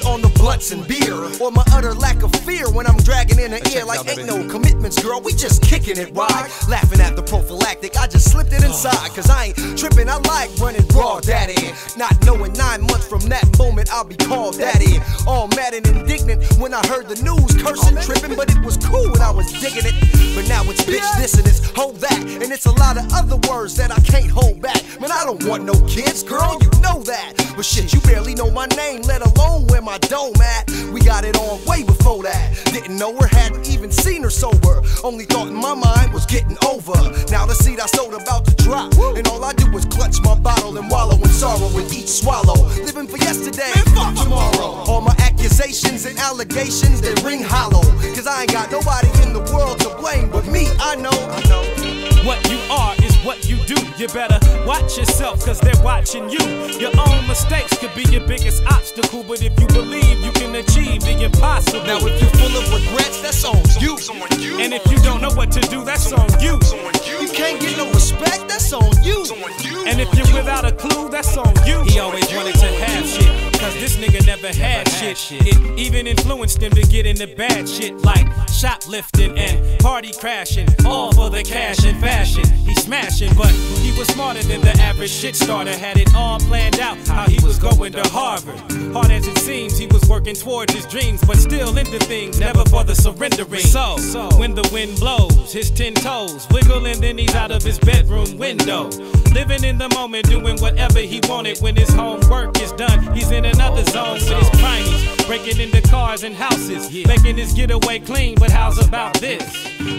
On the blunts and beer, or my utter lack of fear when I'm dragging in the ear like ain't no commitments, girl, we just kicking it, why? Laughing at the prophylactic, I just slipped it inside, cause I ain't tripping, I like running raw, daddy. Not knowing 9 months from that moment I'll be called daddy. All mad and indignant when I heard the news, cursing, tripping, but it was cool when I was digging it. But now it's bitch this and it's hold that, and it's a lot of other words that I can't hold back. Man, I don't want no kids, girl, you know that. But shit, you barely know my name, let alone where my dome at. We got it on way before that. Didn't know her, hadn't even seen her sober. Only thought in my mind was getting over. Now the seed I sowed about to drop, and all I do is clutch my bottle and wallow in sorrow with each swallow. Living for yesterday, man, fuck tomorrow. All my accusations and allegations, they ring hollow. Cause I ain't got nobody in the world to blame but me, I know. What you are is what you do. You better watch yourself, cause they're watching you. Your own mistakes could be your biggest obstacle, but if you believe you can achieve the impossible. Now if you're full of regrets, that's on you. And if you don't know what to do, that's on you. You can't get no respect, that's on you. And if you're without a clue, that's on you. He always wanted to have shit, cause this nigga never had shit. It even influenced him to get into bad shit like shoplifting and party crashing, all for the cash and fashion. He smashing, but he was smarter than the average shit starter. Had it all planned out how he was going to Harvard. Hard as it seems, he was working towards his dreams, but still into things, never for the surrendering. So when the wind blows, his 10 toes wiggle and then he's out of his bedroom window. Living in the moment, doing whatever he wanted. When his homework is done, he's in another zone with his cronies, breaking into cars and houses, making his getaway clean. But how's about this?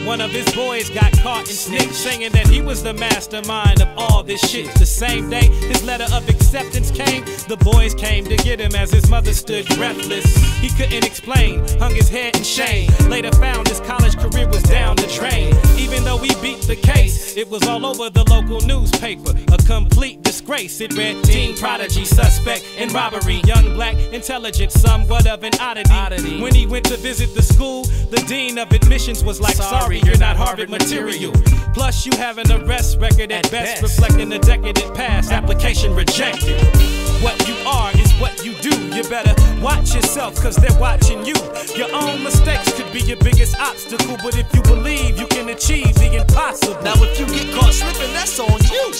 One of his boys got caught in snitch, saying that he was the mastermind of all this shit. The same day his letter of acceptance came, the boys came to get him as his mother stood breathless. He couldn't explain, hung his head in shame. Later found his college career was down the drain. Even though he beat the case, it was all over the local newspaper. A complete disgrace. It read teen prodigy, suspect in robbery, young black, intelligent, somewhat of an oddity. When he went to visit the school, the dean of admissions was like, sorry, you're not Harvard material. Plus you have an arrest record at best, reflecting the decadent past, application rejected. What you are is what you do. You better watch yourself, cause they're watching you. Your own mistakes could be your biggest obstacle, but if you believe you can achieve the impossible. Now if you get caught slipping, that's on you.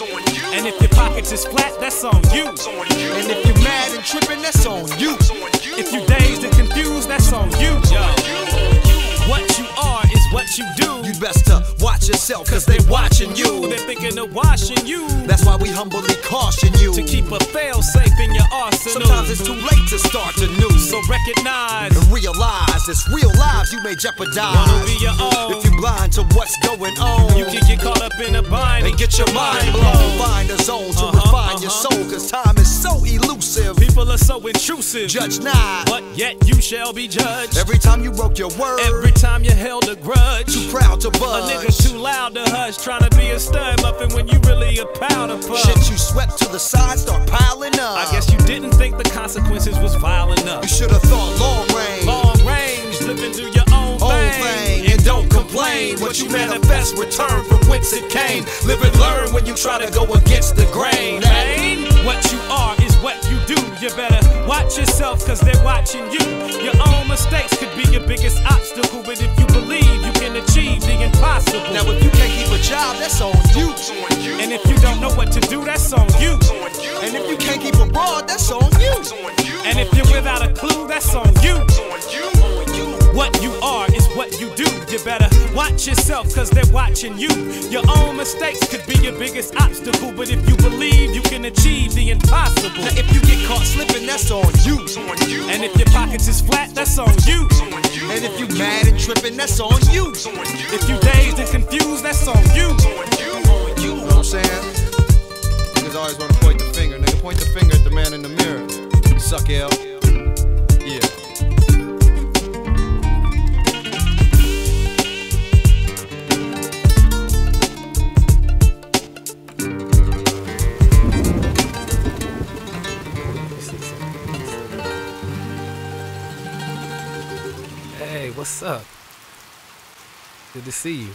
And if your pockets is flat, that's on you. And if you're mad and tripping, that's on you. If you dazed and confused, that's on you. What you are is what you do. You best to watch yourself, cause they watching you. They're thinking of washing you. That's why we humbly caution you to keep a fail-safe in your arsenal. Sometimes it's too late to start anew. So recognize and realize it's real lives you may jeopardize. Wanna be your own. If you blind to what's going on, you can get caught up in a bind and get your mind blown. Find a zone to refine your soul, cause time is so elusive. People are so intrusive. Judge not, but yet you shall be judged. Every time you broke your word, every time you held a grudge, too proud to budge. A nigga too loud to hush, trying to be a stud muffin when you really a powder puff. Shit you swept to the side, start piling up. I guess you didn't think the consequences was vile enough. You should've thought long range. Long range, living through your own thing. And don't complain. What you manifest, return from whence it came. Live and learn when you try to go against the grain. What you are is what you do. You better watch yourself, cause they're watching you. Your own mistakes could be your biggest obstacle, but if you believe you can achieve the impossible. Now if you can't keep a job, that's on you. And if you don't know what to do, that's on you. And if you can't keep a broad, that's on you. And if you're without a clue, that's on you. What you are is what you do. You better watch yourself, cause they're watching you. Your own mistakes could be your biggest obstacle, but if you believe you can achieve the impossible. Now if you get caught slipping, that's on you. And if your pockets is flat, that's on you. And if you mad and tripping, that's on you. If you dazed and confused, that's on you. You know what I'm saying? Niggas always wanna point the finger. Nigga, point the finger at the man in the mirror. Suck L. Yeah. What's up? Good to see you.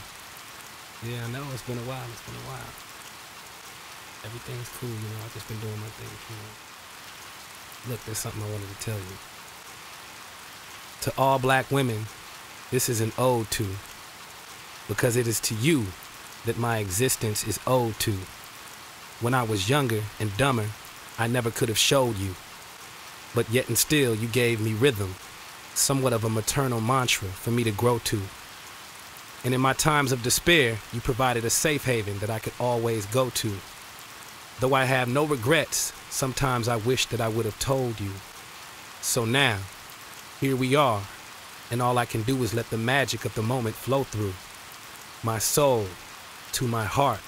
Yeah, I know, it's been a while, Everything's cool, I've just been doing my thing, Look, there's something I wanted to tell you. To all black women, this is an ode to, because it is to you that my existence is owed to. When I was younger and dumber, I never could have showed you, but yet and still you gave me rhythm, somewhat of a maternal mantra for me to grow to. And in my times of despair, you provided a safe haven that I could always go to. Though I have no regrets, sometimes I wish that I would have told you. So now, here we are, and all I can do is let the magic of the moment flow through my soul, to my heart,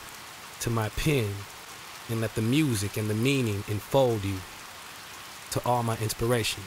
to my pen, and let the music and the meaning enfold you. To all my inspiration.